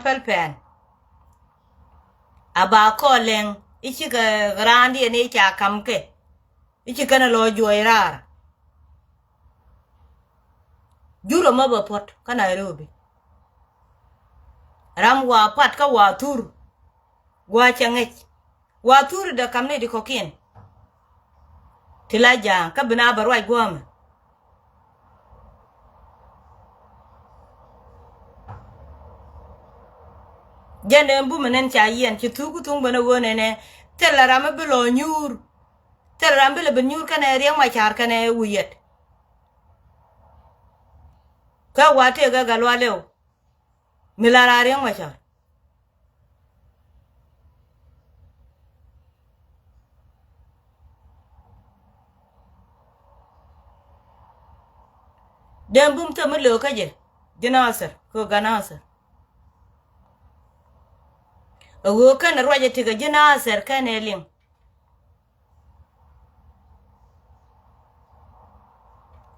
pelpen aba ko leng ichi ga grandi ne cha kamke ichi kana lo joirar juro maba pot kana Nairobi ram wa pat ka wa tur wa changech wa tur da kamne di kokin tilaja ka bina barwai goma jende mbu menen cha yen ci tugu tung bana wone ne tela rama bilo nyur tela ram bilo nyur kana riang ma char kana wuyet ka wate ga galwa lew milara riang ma char dem bum ta melo ka je jinasar ko ganasar awo kana roje tiga jinasar kana lim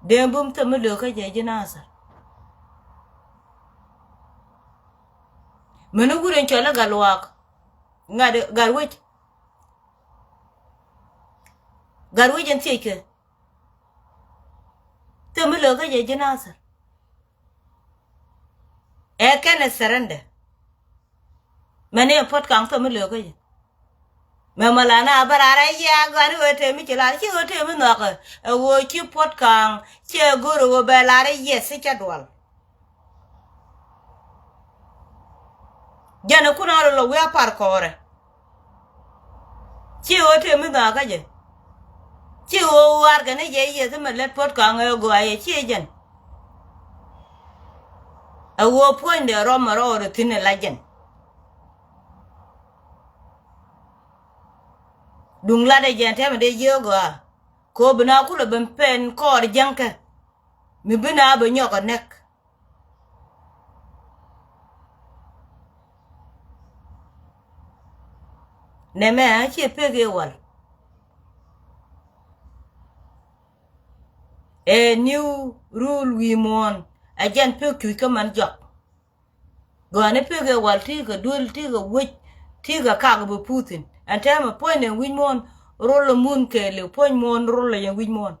dem bum ta melo ka je jinasar menu guren chola galwak ngade garwij entike ta melo ka je jinasar e kana saranda mane pot kang to melo ka je me malana barara ya gani wote mi chila chi wote mi nok wo chi pot kang che guru go belare yes cha dwal jana kuna lo we par kore chi wote mi nok ka je chi wo war gane ye yes me let pot kang go ay chi jen wo point de romaro ro tin la jen dung la de gente me de yoga ko bina kula ben pen ko janka mi bina ba nyoko nek ne me a che pege wal a new rule we mon ajan pe ku ka man jok go ne pege wal ti ga dul ti ga wich ti ga ka ga bu Putin ante ma point en win mon rolo mun ke le point mon rolo yen win mon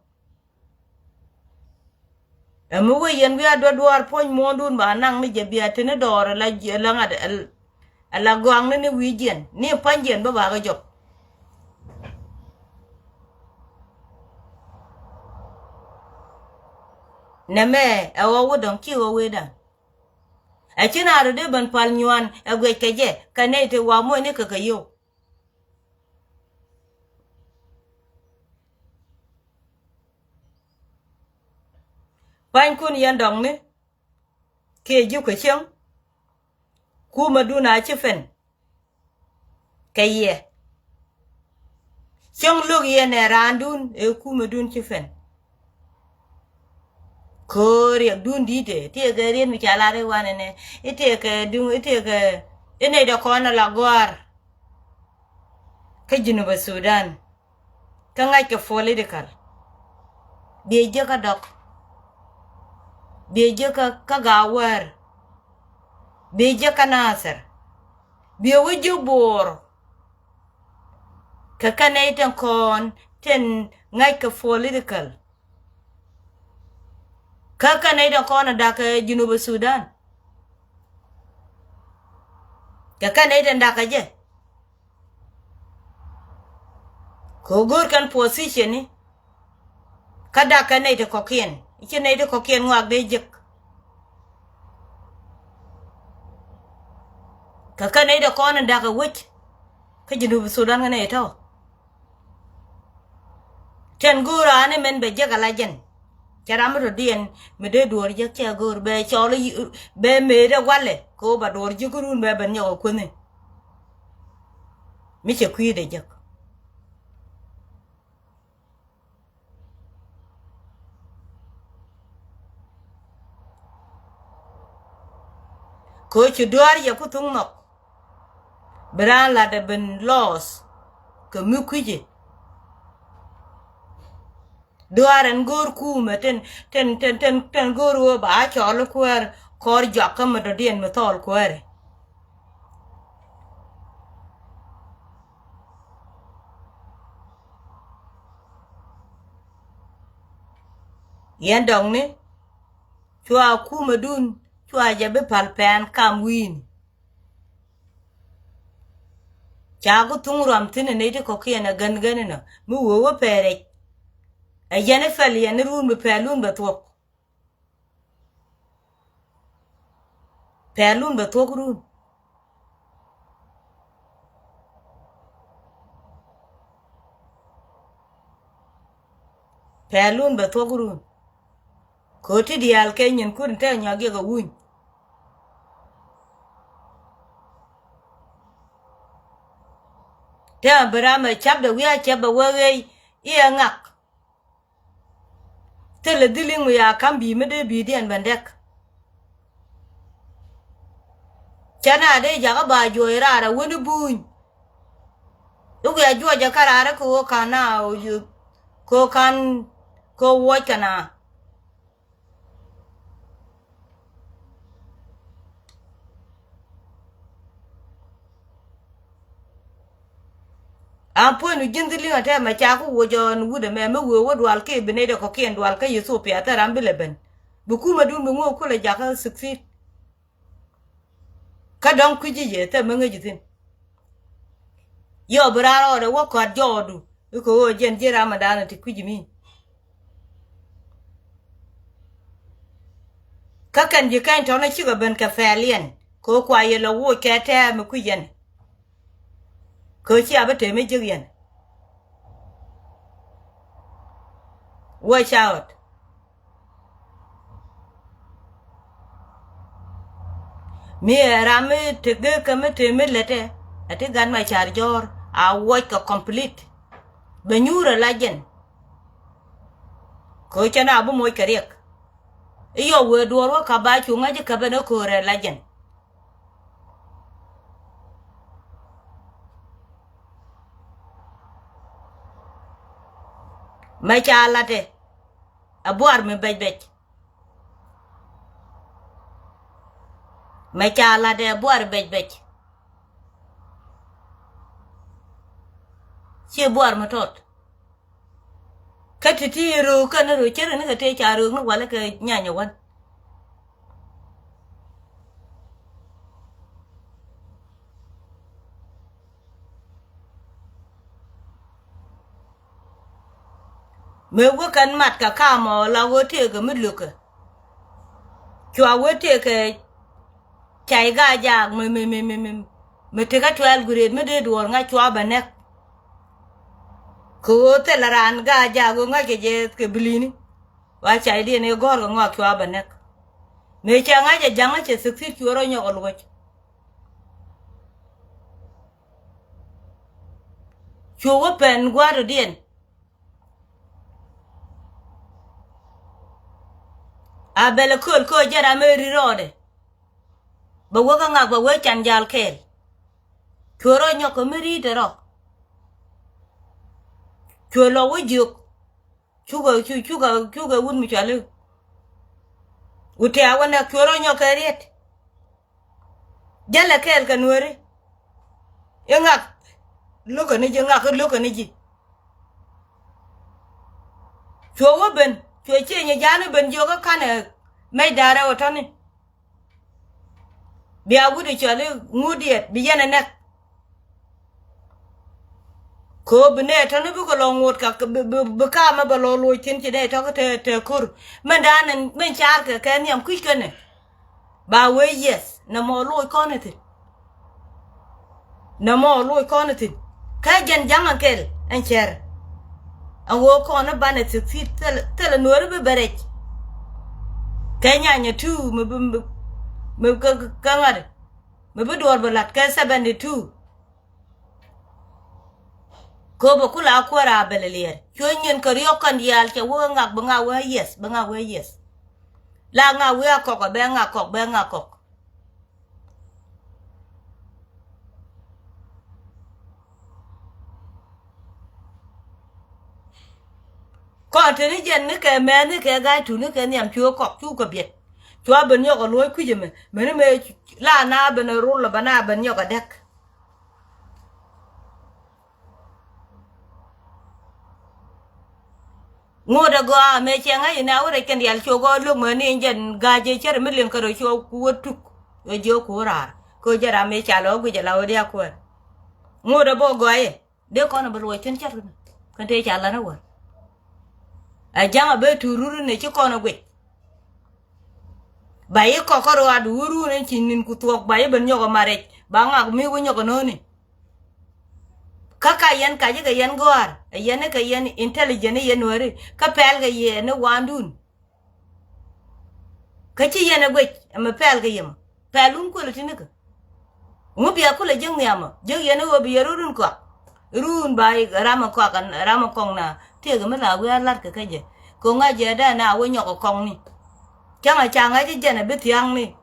e mo we yen wi ado dwar point mon dun ba nang ni je bia tene dor la je la ngad ala gwang ne wi jen ni panjen ba ba ga jop ne me e wo wodon ki wo we da e china ro de ban pal nywan e gwe keje kanete wa mo ni ka yo Bany kun yan dong ni ke ju ke cheng ku ma du na che fen ke ye cheng lu ye ne randun e ku ma dun che fen ko ri dun di de te ga ri mi chala re wan ne ite ke dun ite ke ene de ko na la gwar ke jinu ba Sudan ka ngai ke political bi je ka dok beje ka gawer beje ka nasar be wuju bor ka kanaitan kon ten ngai ka political ka kanaitan kon da ka Junuba Sudan ka kanaitan da ka je ko gor kan position ni kada kanaitan kokien ichi ne de kokien ngak de jek ka kanai de kon da ka wich ka Junuba Sudan ne to ten gura ne men be jek ala jen charam ro dien me de dor jek che gur be chole be me de wale ko ba dor jugurun be ben nyo ko ne mi che kwi de jek ko chu duar ya ku tung nok bran la de ben los ko mu kwije duaren gor ku meten ten gor wo ba cholo kwer kor jakka ma do dien me tol kwere yen dong ni chua kuma dun chua jabe palpan kam win chagu tungram tine ne de kokiena gan no mu wo pere a yene fel yen run be pelun be to run pelun be to run ko ti dial kenyen kun te nyage go wun te brama chap de wi chap ba we ye ngak te le diling mu ya kam bi me de bi den bandek chana de jaga ba joira ra woni buñ ugu ya jua ja karara ko kana o yu ko kan ko wo kana ampo nu jindili ngata ma cha ko wo jo nu de me wo dwal ke bene de ko ken dwal ka yeso pe ata rambele ben bu kuma dun bu ngo ko le jaka succeed ka don ku ji je te me ngi tin yo braro de wo ko jodu ko wo jen jira ma dana ti ku ji mi ka kan ji kan to na chi ga ben ka felien ko kwa ye lo wo ke te me ku yen ko chi abate me jigen watch out me rame te ge kame te me lete ate gan ma char jor a watch ka complete benyura lajen ko chana bu moy kariek iyo we doro ka ba chu ngaje ka beno ko re lajen ma cha late abuar me bej ma cha late abuar bej che buar ma tot katiti ru kana ru chere ne te cha ru no wala ke nyanya wan me wo kan mat ka kamo la wo te ga midluka chwa wo te ke chai ga ja me te ka 12 grade me de duor nga chwa banek ko te la ran ga ja go nga ke je ke blini wa chai de ne gor go nga chwa banek me cha nga ja janga che sikir chworo nyo go chwo pen gwaro dien a bele kol ko jara meri rode ba woga nga ba we chan jal kel chworo nyo ko meri de ro chwolo wo juk chuga wun mi chalu ute awana chworo nyo ka riet jala kel ka nuore yanga loka ni janga ko loka ni ji chwo ben chwe che nya janu ben joga kana mai dara otani biya gudu chalu ngudiet biyana nak ko bne tanu bu ko longot ka bu ka ma ba lo lo tin ti de to ko te kur man dan men char ka ken yam kuj kene ba we yes na mo lo ko ne ti na mo lo ko ne ti ka jen janga kel en cher an wo ko na ba ne ti tel no re be berech kenya nya tu me ka ngare me bu dor balat ka 72 ko ba kula kwara belelier chonyen ko ryo kan yal che wo ngak ba we yes ba we yes la nga we ko ko be nga ko ko tini jen ne ke me ne ke ga tu ne ke nyam chu ko biet chwa ben yo ko loy kuje me me la na ben ru la bana ben yo ko dek ngoda go me chenga ina wore ken yal chogo lu mani jen gaje chere million karo cho kuotuk e jo kura ko jara me chalo gu jala wodi akwa ngoda bo goye de kono bro ten chat kan te chala na wa a janga be tururu ne ci kono gwe bayi kokoro adu uru ne chinin kutuok bayi ben nyogo mare ba nga mi wo nyogo noni kaka yen ka jiga yen goar yen ka yen intelligent yen wari ka pel ga yen wandun ka ci yen gwe am pel ga yem pelun ko lutinika ngo biya ko le jeng yama jeng yen wo bi yerun ko run bayi rama ko kan rama kong na te ga mala wi lar ka kaje ko nga je da na wo nyogo kong ni changa ji jana bitiang ni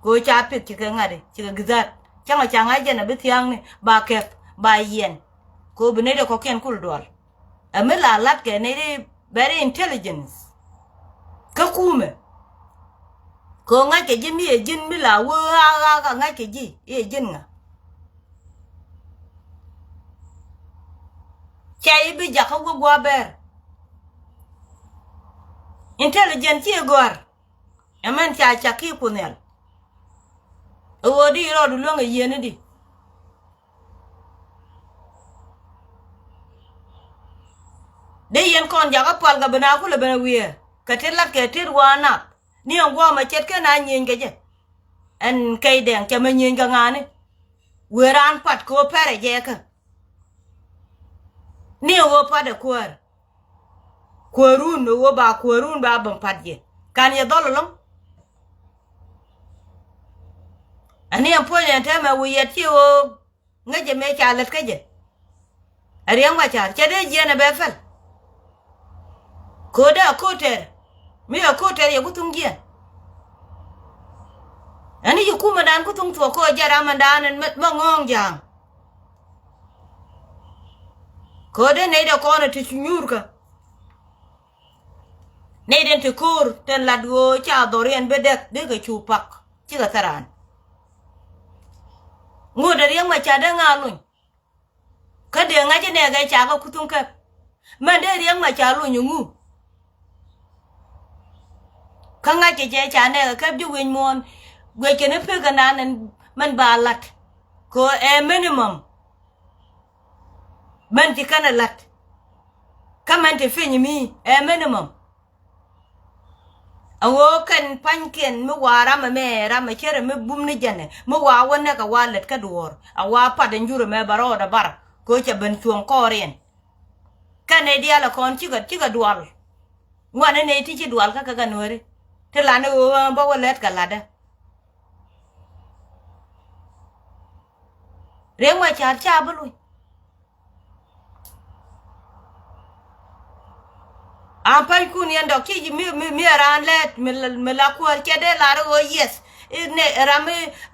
ko cha pit ci ka ngade ci ka gizat changa jana bitiang ni ba kep ba yen ko bene de ko ken kul dol amela lat ke ne very intelligence ka kume ko nga ke jimi e jin mi la wo ga nga ke ji e jin nga chai bi ja ko go ber intelligence e gor amen cha ki punel o di ro du lo nga yene di de yen kon jaga pal ga bana ko le bana wiye ka telat ke tir wana ni ngwa ma chet ke na nyin ge je en kay den ke ma nyin ga ngane weran pat ko pere je ka ni wo pa de korun wo ba korun ba ban pat je kan ye dololong ani am po ne ta ma wiye ti wo ngaje me cha let ke je ari am wa cha che de je na be fel koda koter mi a koter ya kutungia ani yukuma dan kutung to ko jara mandan ma ngong jang koda ne da ko na tinyurka ne den te kur ten ladwo cha dorien bedek de ga chupak ci ga taran ngoda riang ma cha da ngalun ka de ngaje ne ga cha ga kutunka ma de riang ma cha lu nyungu kanga ke je chane ka ju win mon gwe ke ne pe ganan man balat ko e minimum man ti kana lat kaman te fini mi e minimum awo kan panken mi wara ma me ra ma chere mi bum ni jane mi wa wona ka walet ka duor awa pa den juro me baro da bar ko che ben chuon korien kane dia la kon chi ga duor ngwane ne ti chi duor ka ka nore te lane wo ba walet ka lada rengwa cha bulu ampal kun yando ki mi ran let mi la ko ke de la ro yes ne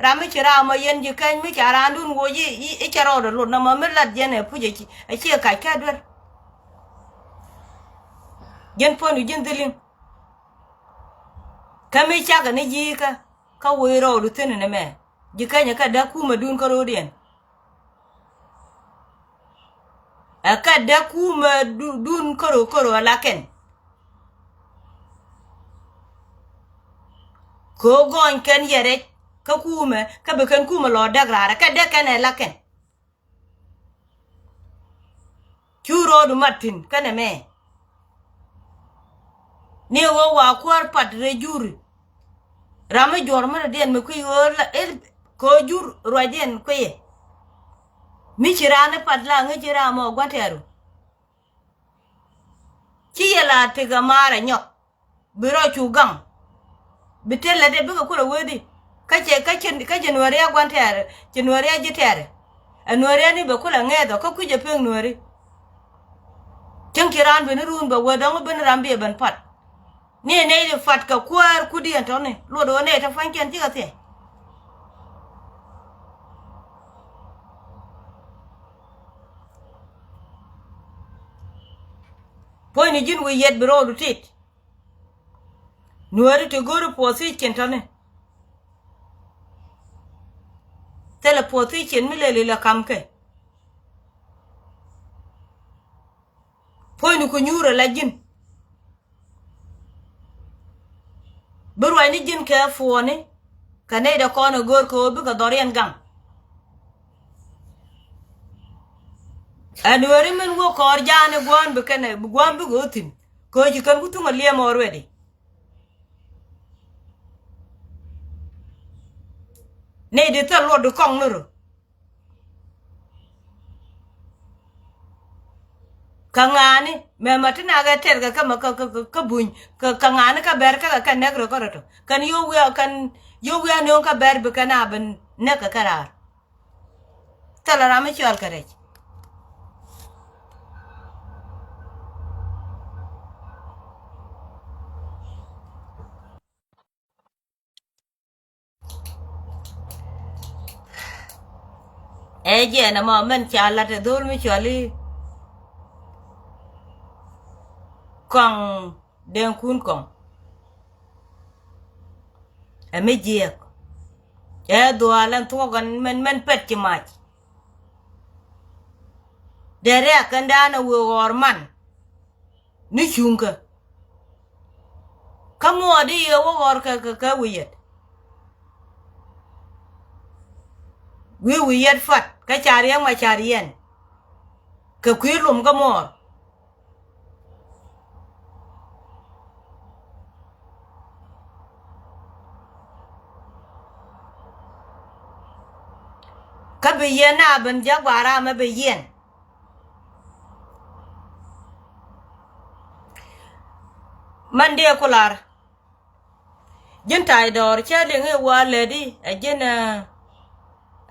rami chira ma yen ji kan mi chara ndun wo yi e charo do na ma mi la jene puje ki e che ka ka dwer jen ponu jen dilin kami chaga ni jika ka wiro du tene ne me jika nya ka da kuma dun ko rodien aka da kuma dun koro laken ko gon ken yere ka kuma ka be kan kuma lo dagrara ka da kan laken churo du martin kana me ni wo wa kwar pat re juri rama jor ma den me ku ko jur roden ko ye mi chirane pat la ngi jira mo gwatero ci yela te ga mara nyok biro chu gam bitella de be ko wedi ka je nore ya gwatero je nore ya jitere nore ni be kula ngedo ko kuje pe nore kiran be run ba wadon be rambe ban pat ni ne de fat ka kwar kudi antone lo do ne ta fanken ti ka te poni jin we yet bro du tit nuari te goro posi kentane tele posi ken mi lele la kamke poni ko nyura la jin ko ni jin ke fuoni kane da kono gor ko bi ka dorian gam anwere men wo kor jane gon be kane gon bi gotin ko ji kan gutu ngaliya mo already ne de ta lo do kong nuru kangani me matina ga ter ga kama ka buñ kangani ka ber ka negro ko to kan yo we no ka ber be kana ben ne ka karar tala rame chwal kare je na mo men chala te dol mi chwali kong den kun kong me je do alan to gan men pet ki mach dere kan dana wo orman ni chunga kamo di yo wo ka wiyet fat ka chariyan ma chariyan ka kwilum ka mor ka biyen na ban jagwara ma biyen man de kular jin tay dor chele nge wale di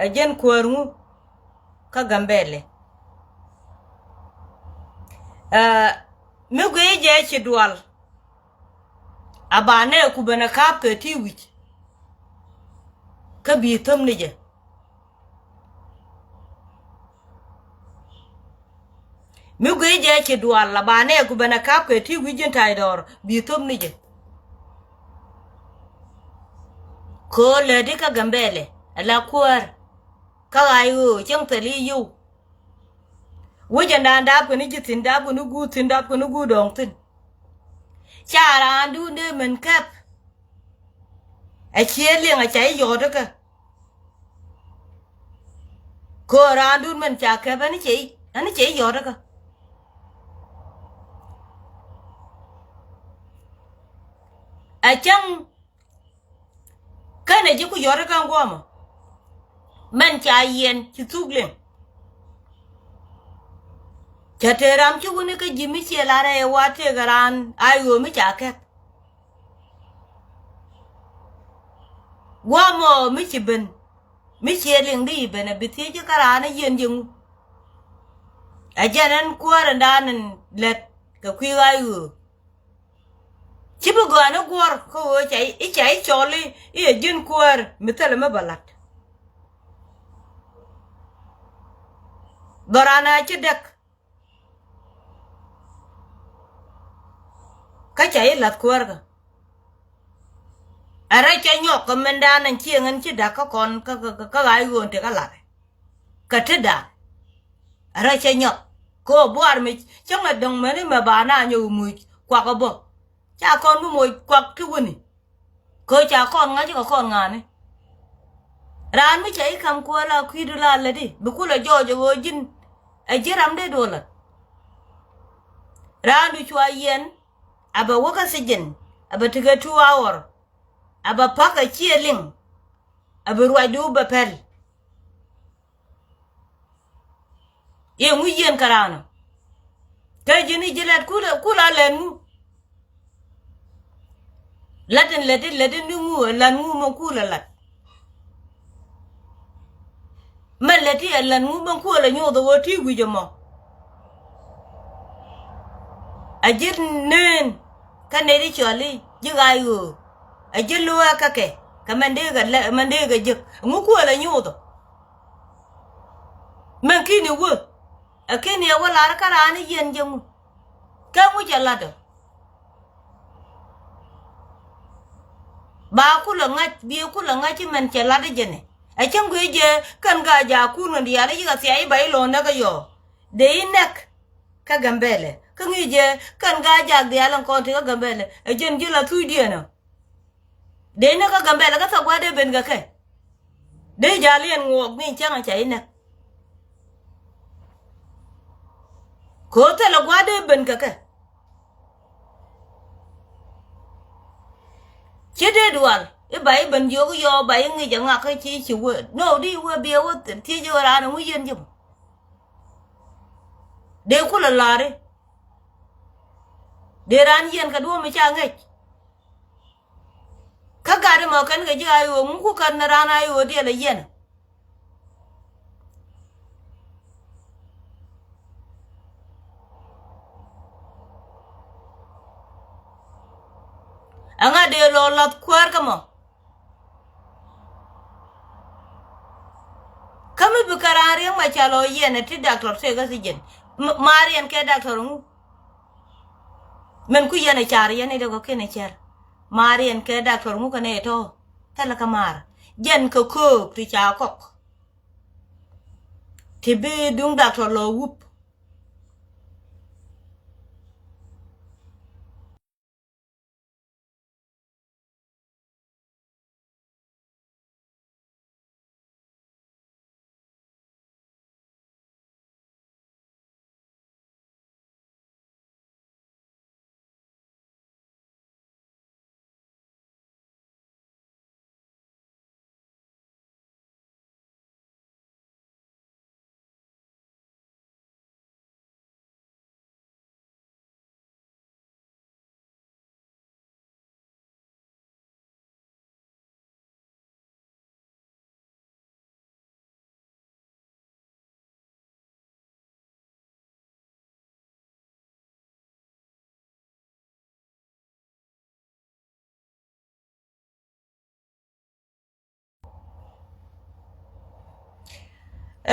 ajen kwarmu ka gambele mi gwe je ci dual abane ku bana kap ke ti wich ka bi tam ni je mi gwe je ci dual abane ku bana kap ke ti wijin tay dor bi tam ni je ko le di ka gambele ala kwar ka ayu chang tali yu wujan dan dab ko ni jitin dab ko nugu tin dab ko nugu dong tin chara du ne men kap a chieli nga chai yo da ka ko ran du men cha ka ba ni chei yo da ka a chang kana ji ku yo da ka ngoma man cha yen chi tuglen chateram chu ne ka jimi chelare e wate garan ayo mi cha ke wamo mi chi ben mi chelin di ben biti ji karana yen jing ajanan kwara danan let ka kwi ayo chi bu gana gwar ko chai choli e jin kwar mitale ma balat Gorana ci dek ka chay lat kwarga ara cha nyok menda nan ci ngan ci dak kon ka ay won te kala ka teda ara cha nyok ko boar mi changa dong mene ma bana nyu mu kwa ko bo cha kon mu moy kwa ki woni ko cha kon nga ci ko kon ngane ran mi chay kam ko la kwidula la di bu kula jojo wo jin ajiram de dola randu chwa yen aba waka sijin aba tiga 2 hour aba paka chieling aba ruadu ba pel ye mu yen karana kay jini jilat kula lenu latin ngu lanu mo kula lat malati lanu mo kula nyodo woti gujamo ajir nen kanedi choli jigayu ajir luwa kake kamandega jik ngukula nyodo mankini wo akini ya wala karani yen jamu kamu jalado ba kula ngach bi kula ngachi man chalade jene achangu je kan ga ja kunu ndiare yiga sai bai lo na ga yo de inek ka gambele kangi je kan ga ja de alan ko te ka gambele ejen jila tu die no de na ka gambela ka sa gwade ben ga kai de jalian ngok ni changa chai na ko ta la gwade ben ga kai chede dual e bai ben yo bai ngi janga ka chi wo no di wo be wo ti jo ra no yen jo de kula lare de ran yen ka do mi cha ngai ka gari ma kan ga ji ayo mu ku kan na rana ayo de la yen anga de lo lat kwar ka mo kami bi karari ma cha lo yen ti doctor se ga sijen marian ke doctor mu men ku yen char yen de ko ken char marian ke doctor mu ka ne to tala kamar jen ko ti cha kok ti bi dung doctor lo wup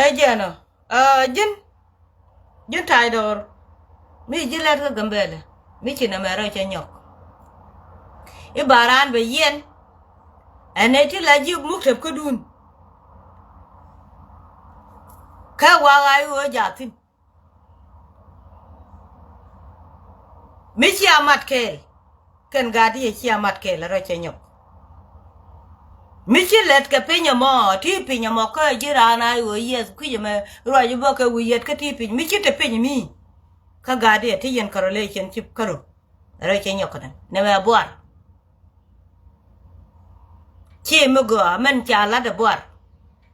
e jeno jin tai dor mi jilet ka gambele mi china mero cha nyok e baran be yen ene ti la ji muktep ko dun ka wa ga yo jatin mi chi amat ke ken gadi e chi amat ke la ro cha nyok mi chi let ka pinya mo ti pinya mo ka jirana yo yes ku je me ro ji bo ka wi yet ka ti pin mi chi te pin mi ka gadi ti yen correlation chip karo ro cha nyok na ne ma boar chi mu go men cha la de boar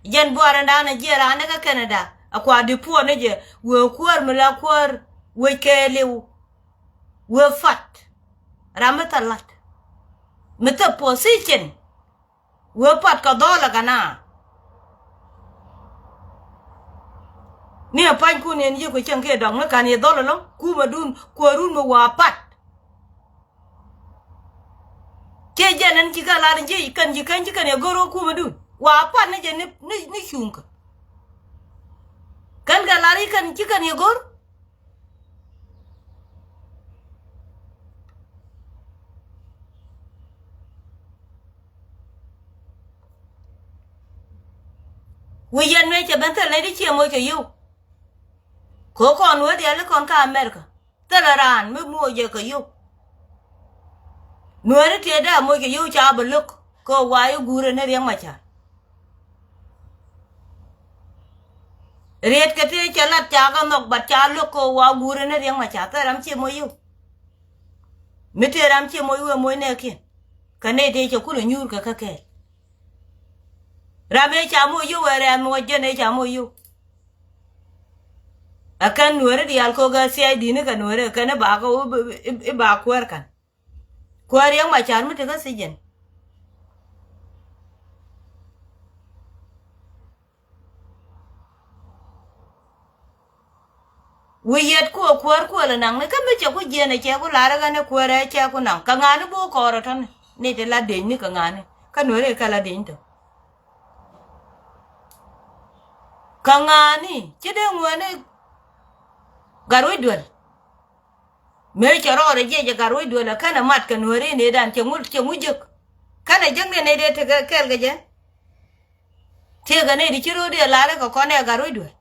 yen boar nda na jira na ka Canada akwa di po ne je wo kwar mi la kwar we ke lew we fat ramatalat mita position we pat ka dola kana ni apan ku ne ni ko chen ke dong na kan ye dola lo ku ma dun ko run mo wa pat ke janan ki ka la je kan ye goro ku ma dun wa pat ne je ni shunka kan ga lari kan ki kan ye gor we yan me che ban ta le di che mo ke yu ko kon we de le kon ka America talaran me mo je ke yu no re te da mo ke yu cha ba luk ko wa yu gure ne riang ma cha riet ke te cha lat cha ga nok ba cha luk ko wa gure ne riang ma cha ta ram che mo yu me te ram che mo yu mo ne ke ka ne de che ku le nyur ka ke rame cha mo yu we re mo je ne cha mo yu akan nuere di alko ga sia di ne kan nuere kan ba ko ba kwer kan kwer yang ma chan mu te ga sijen we yet ko kwer ko la nang ne kan me che ko je ne che ko la ra ga ne kwer che ko nang ka ngane bo ko ro tan ne te la de ni ka ngane kan nuere ka la de to ka ngani che de ngwane garoi duel me che ro re je garoi duel kana mat kan nuere ne dan che mu jek kana jeng ne de te ga kel ga je te ga ne di chiro de la ra ko ne garoi duel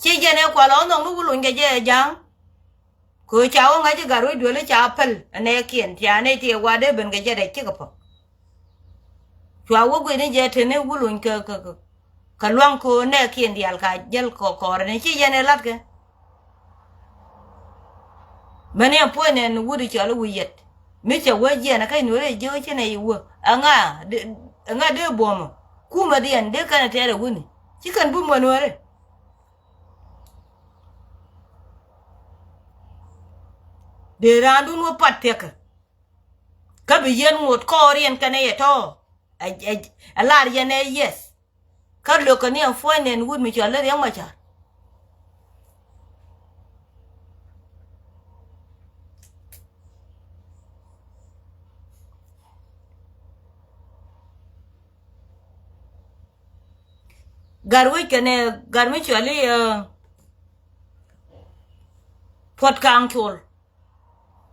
che je ne kwa lo no lu lu nge je jang ko chawo ngaji garo dole cha apel ane kien tia ne tie wade ben ga jade chikapo chawo gwe ne jete ne wulun ka luang ko ne kien dial ka jel ko ne chi yene lat ke mane po ne wudi chalo wiyet mi cha waje na kai nure jo chene yiwo anga de bomo kuma dian de kana tere wuni chikan bu monore de randu no pateka ka bi yen ngot ko rien kana yeto a lar yene yes ka lo ka ni fo ne wud mi chala yang ma cha garwi kene garmi chali pot kang chol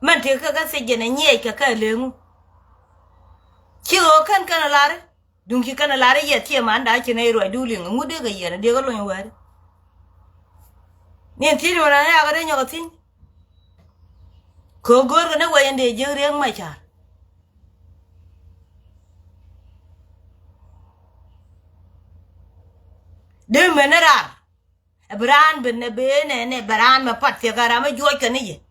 man te ka se jene nye ka lengu chi o kan lare dunki kana lare ye tie man da chene ro duli ngu de ga yere de ga lo yor ni ti ro na ya ga de nyo tin ko gor ga na wa yende je riang ma cha de menera bran ben ne bran ma pat ya gara ma joy kan ye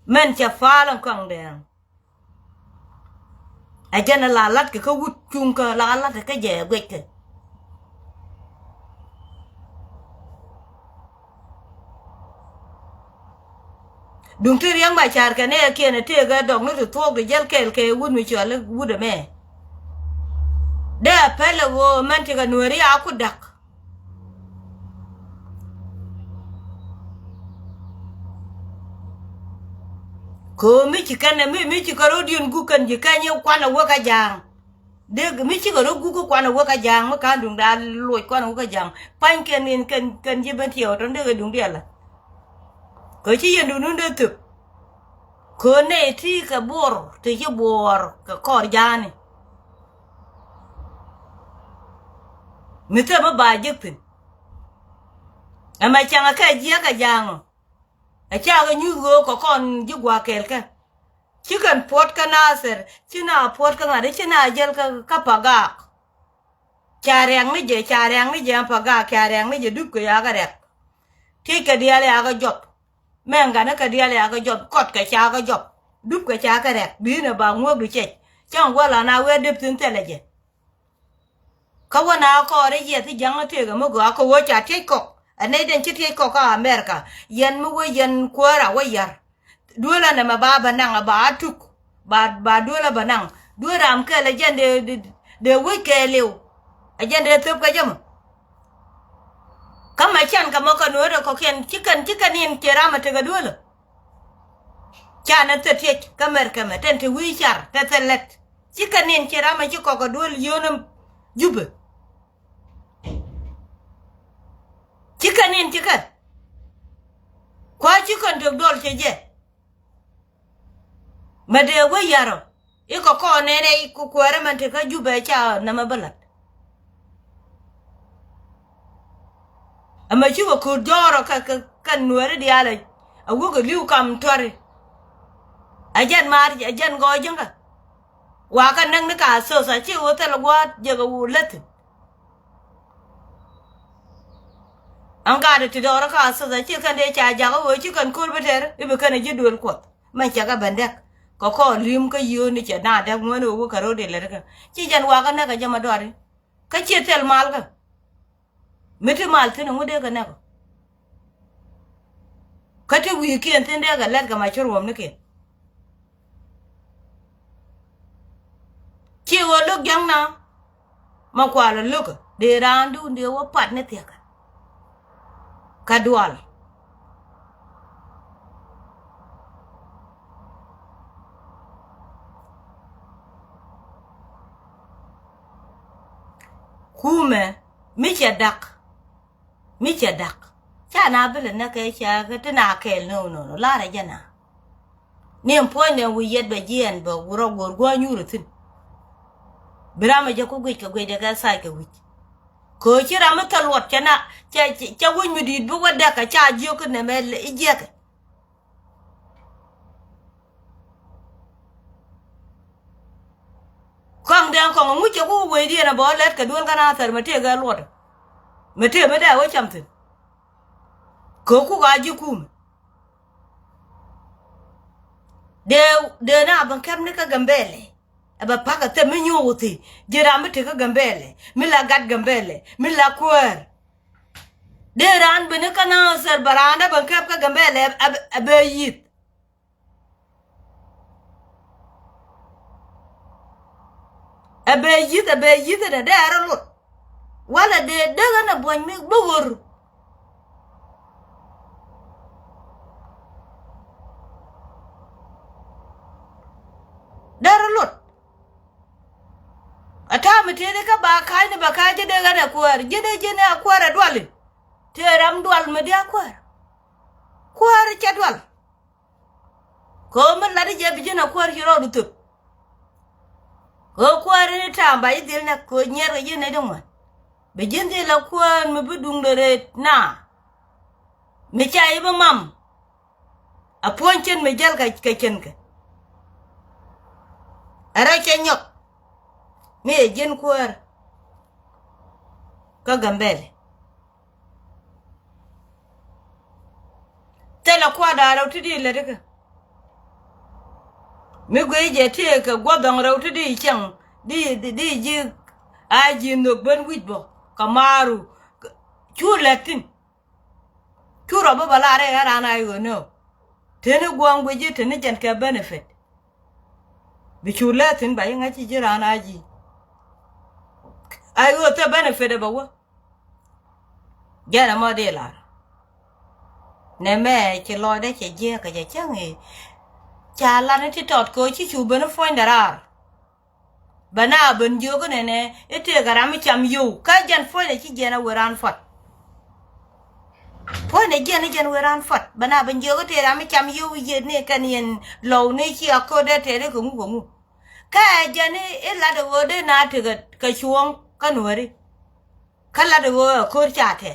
men cha falan kang de a jana la lat ka wut chung ka la lat ka je gwet ke dung ti riang ba char ka ne ke ne te ga dog no to de jel ke wut mi chale wut de me de pele wo men ti ga nueri a ku dak ko mi ci kan mi ci ko rodion gu kan ji kan yow kwana waka jang de mi ci ko gu ko kwana waka jang ma kan dung da loy kwana waka jang pan ken kan ji ben tiyo ton de dung dia la ko ci yendu nun de tup ko ne ti ka bor te ci bor ka kor jani mi te ba jepin ama changa ka ji ka jang a cha ga nyu go ko kon ji gwa kel ka chicken pot ka naser china pot ka ngade china jel ka paga charang ni je paga charang ni je duk ko ya ga rek ti ka dia le ga job menga na ka dia le ga job kot ka cha ga job duk ka cha ka rek bi na ba ngo du che chang wa la na we dip tin tele je ka wa na ko re je ti jang te ga mo ga ko wo cha te ko ane den chiti ko ka America yen mu we yen kwara wa yar dola na mababa nang ba tuk ba dola banang dora am kala jende de we ke lew ajende tup ka jam kama chan kama ka no ko ken chikan in kerama te ga dola chana te te kamer kama ten te wi char te telet chikan in kerama chi ko dola yonam jube chikan kwa chikan dog dol che je made we yaro iko ko nene ku kwere man te ka jube cha na mabalat ama chiwo ku doro ka nuere diala awu ko liu kam tore ajan mar ajan go jenga wa ka nang ne ka so sa chi wo tele wa je go wulet anga de ti doro ka so sa chi kan de cha ja go chi kan kur beter ibe kan ji dul ko man cha ga bandek ko lim ka yo ni cha na da mo no ka ro de le ka chi jan wa ka na ka jama dore ka chi tel mal ka meti mal tin ngo de ka na ka te wi ki en tin de ga let ka ma chur wom ne ke chi wo luk jang na ma kwa lo luk de randu de wo pat ne te ka dual kume micha dak cha na bele na ke cha ke na ke no la ra jana ni en point ne wi yet ba jien ba wuro gor gwa nyuru tin birama je ko gwe ka gwe de ga sa ke wi ko chira metal wat chana cha win mi dit bu wada ka cha jiyo ko ne mel ijek kong den kong mu che ku we di na bo let ka duon kana thar mate ga lot mate me da wo chamtin ko ku ga ji ku de na ban kam ne ka gambele aba paka te me nyoti jira mate ka gambele mi la gat gambele mi la kwer de ran bene kana sar baranda ban kam ka gambele abe yit abe yit da dara lot wala de daga na boñ mi bogor dara lot ata mutene ka ba kai ne ba ka je daga na kwar je ne akwara dwal te ram dwal me dia kwar cha dwal ko man la de je bi na kwar hiro du tup ko kwar ne tamba idil na ko nyer je ne dum be jende la kwar me budung dere na me chai ba mam a ponchen me jal ka ken ka ara kenyok me jen kwar ka gambele tela kwa da raw tudi le daga me goye te ka godon raw tudi chen di ji aji no ben witbo kamaru chulatin chura ba balare ara na yo no tene gwangwe je tene jan ka benefit bi chulatin ba yin aji jira na aji ayo te benefit ba wo gana modela ne me che lo de che je ka je changi cha la ne ti tot ko chi chu ben fo ndara bana ben jo ko ne ete garam cham yu ka jan fo ne chi je na weran fot fo ne je weran fot bana ben jo ko te ram cham yu ye ne kan yen lo ne chi ko de te de ko mu ka je ne e la de wo de na te ka chuong ka nuori ka la de wo ko cha te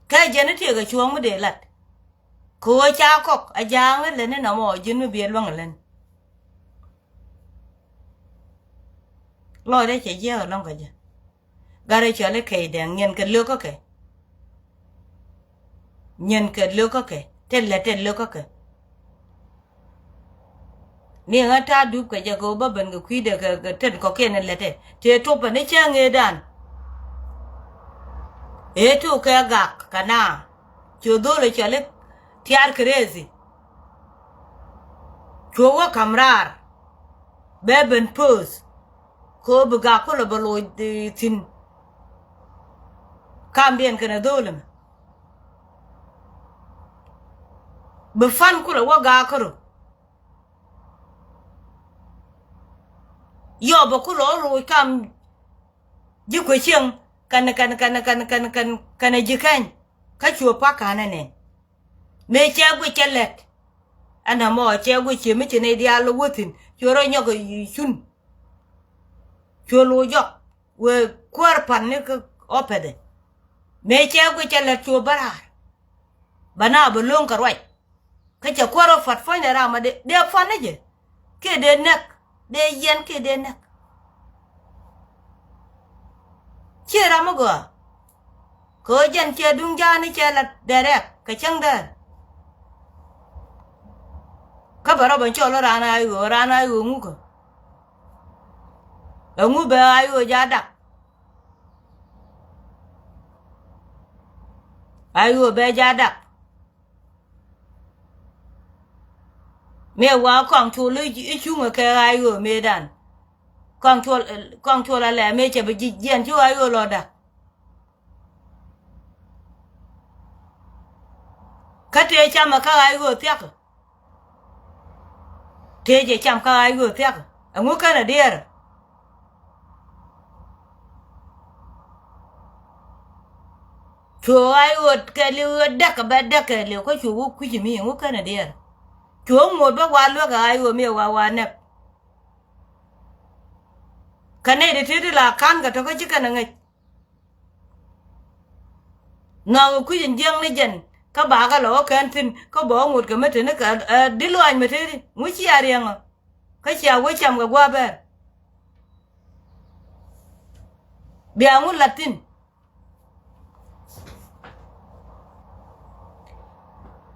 ka je ne te ga chuong mu de lat ko cha kok a jang le ne na mo jin mu bi long len lo de che je long ka je gare che le ke de nyen ke lo ko ke nyen ke lo ko ke te lo ko ke ni ngata du ka je ko ba ben ga kwi de ka ten ko ke ne le te to pa ne cha nge dan e to ka ga kana cho do le che le tiar crazy chowa kamrar beben pose ko buga ko lo bolo de tin kambien kana dolem be fan ko lo waga ko yo bo ko lo kam ji ko chen kana jikan ka chupa kana ne me chagwe chalet ana mo chagwe cheme chene dia lo wotin choro nyogo yun cholo yo we kwarpan ne ko opede me chagwe chalet cho barar bana bolon karwai ka cha kwaro fat fo ne rama de fane je ke de nek de yen ke de nek chera mo go ko jan che dung jani chelat derek ka changda ka baro ban cholo rana ayo ngu ko ngu be ayo jada ayo be jada me wa kong chu lu ji chu ngo ke ayo me dan kong chu la le me che be jien chu ayo lo da ka te chama ka ayo tiak teje cham ka ayo tiak ngu kana der cho ayo ke lu da ka ba da ke lu ko chu ku ji mi ngu kana der cho mo ba wa lu ka ayo me wa ne Kane de tete la kan ka to ka chika na ngai. Ngo ku yin jeng ni jen ka ba ka lo kan tin ka bo ngut ka mete ne ka dilu an mete di mu chi ariang ka chi awe cham ga gwa ber. Bia ngut latin.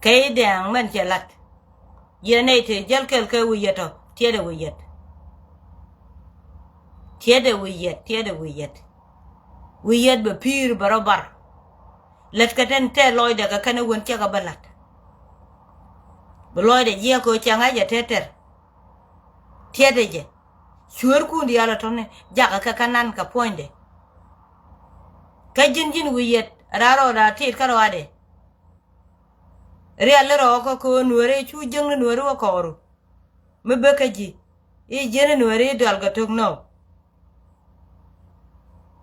Kay dang man che lat. Ye ne te jel kel ke wi yeto tie de wi yet. Tie de wi yet, tie de wi yet. Wi yet be pir barabar. Let ka ten te loy de ka kana won che ka balat. Be loy de ye ko changa je teter. Tie de je. Suer ku ndi ala tonne jaka ka kanan ka poinde. Ka jin wi yet raro da tit ka ade. Real ro ko nuere chu jeng nuere wa koru. Me be ka ji. E jene nuere dal ga tok no.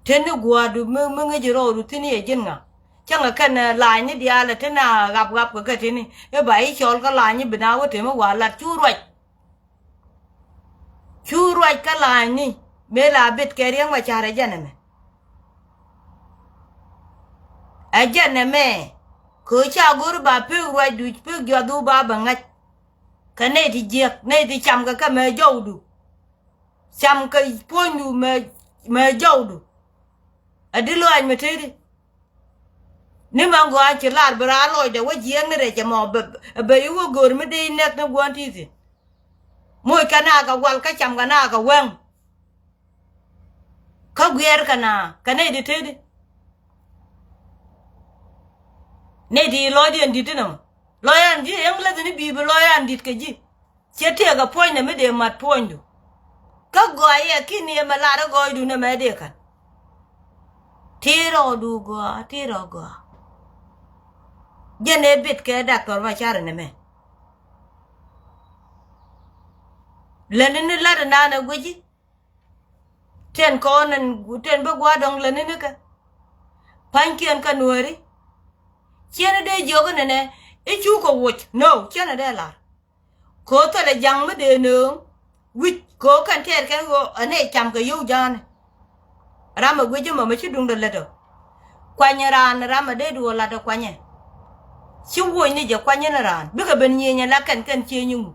Tene guadu me ngeji ro du tini e jinga. Changa kan la ni dia la tena gap ka tini. E ba i chol ka la ni bina wa te ma wa la chu roi. Chu roi ka la ni. Me la bit ke riang wa chare jane me. A jane me. Ko cha guru ba pe roi du pe gyo du ba ba ngat. Ka ne ti jek ne ti cham ka me jow du. Cham ka pon du me jow du. Adilo an meteri ni mango an ci lar bra loy de waji yang ne je mo be yu gor me de nek na gwanti ti moy kana ka wal ka cham kana ka wen ka gwer kana de tedi ne di loy de ndi tinam loy an di yang la ni bi loy an dit ka ji che te ga poin ne me de mat poin du ka goye kini ma la ro goy du ne me de kan tiro du go tiro go jene bit ke doctor ma char ne me lenene la na na goji ten konen ten be gwa dong lenene ka pankien ka nuori chene de jogo ne e chu ko wuch no chene de la ko to le jang me de no wich ko kan ter kan go ane cham ka yu jan rama gweje ma chi dung de ledo kwanya ran rama de du la do kwanya chi wo ni je kwanya na ran bi ka ben nyenya la kan che nyu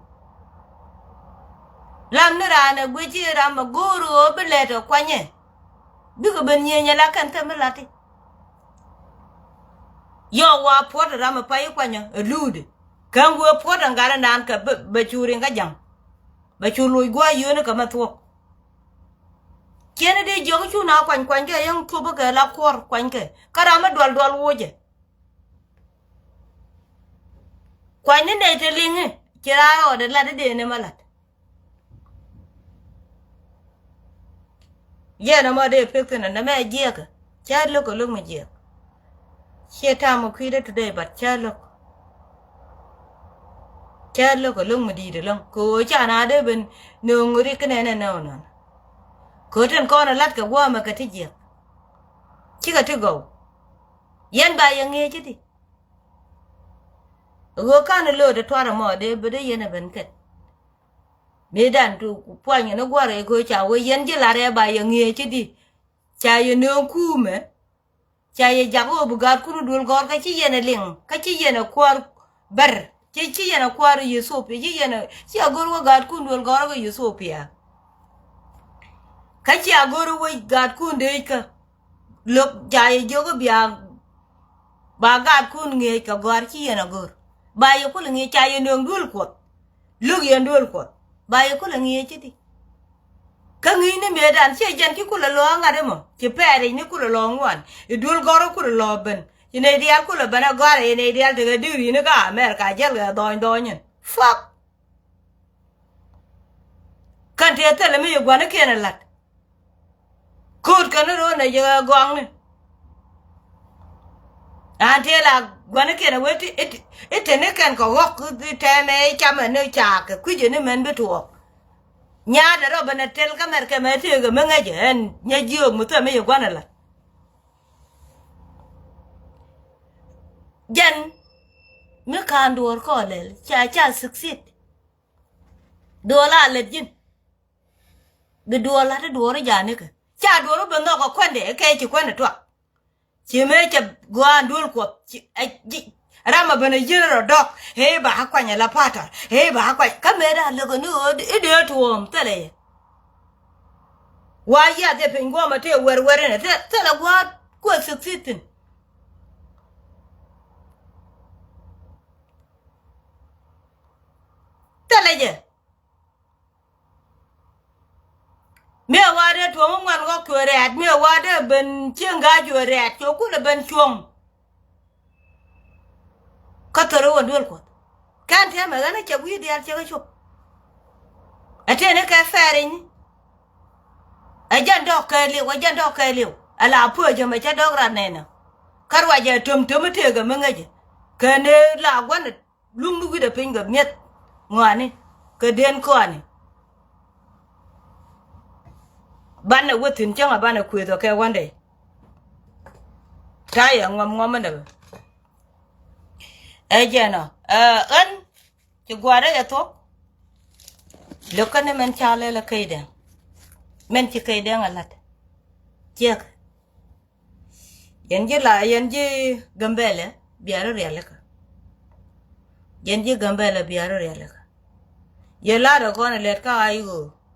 lam na ran gweje rama goro be ledo kwanya bi ka ben nyenya la kan me lati yo wa pot rama pa yi kwanya lude kan go pot ngara nan ka be churi nga jam ba chulu gwa yu ne ka ma thuok kene de jogo chu na kwan ke yang tu ba ke la kor kwan ke karama dol woje kwan ne te linge kira o de la de ne malat ye na ma de pekte na me je ka cha lo ko lo me je che ta mo kwide today but cha lo ko lo me di de lo ko cha na de ben no nguri ke ne no ko ten ko na lat ka wa ma ka ti je chi ka ti go yen ba yang nge chi ti go ka na lo de twara mo de be de yen ben ke me dan tu po nya na gwa re go cha we yen ji la re ba yang nge chi ti cha ye no ku me cha ye ja go bu gar ku dul gor ka chi yen ling ka chi yen kwar ber chi yen kwar yusuf chi yen chi agor gar ku dul gor go yusuf ya kachi agoro we gad kun de ka lok jaye jogo bia ba gad kun nge ka gor chi yana gor ba yo ko nge chaye nong dul ko luk yen dul ko ba yo ko nge chi ti ka ngi ne me dan che jan ki ko lo ngade mo che pere ni ko lo ngwan e dul goro ko lo ben ne dia ko lo bana gore ne dia de duri ne ka america jel ga don nyen fuck kan te tele me yo gwana ke na lat Kut kana ro na je gong ne antela gwana ke na weti ete ne kan ko wok te me chama ne cha ka kuje ne men beto nya da ro bana tel ka mer ka me te ga me ngaje en nya jio mu te me yo gwana la jan me kan dur ko le cha succeed dola le jin the door la the door janika cha door be no ko kwende ke chi kwende to chi me cha gwa ndul ko rama bana jiro dok he ba hakwanya la pata he ba hakwa kamera logo no ide to tele wa ya de pengo mate werwere ne tele gwa ko sitin tele je me wade to mo ngan go kwere at me wade ben chenga jore at ko ku ben chong katoro wondol ko kan te ma gana che wi dial che ko atene ka fere ni ajan do ka li ala po je ma cha do ra nena karwa je tum te ga mengaje kane la gwana lungu wi de pinga miet ngani ka den ko ani bana wutin changa bana kwedo ke wande taya ngom da ejena an ci gware ya to lokane men chale la kaide men ci kaide ngalat jek yenji gambele biaro rele ka yenji gambele biaro rele ka yela do kono let ka ayu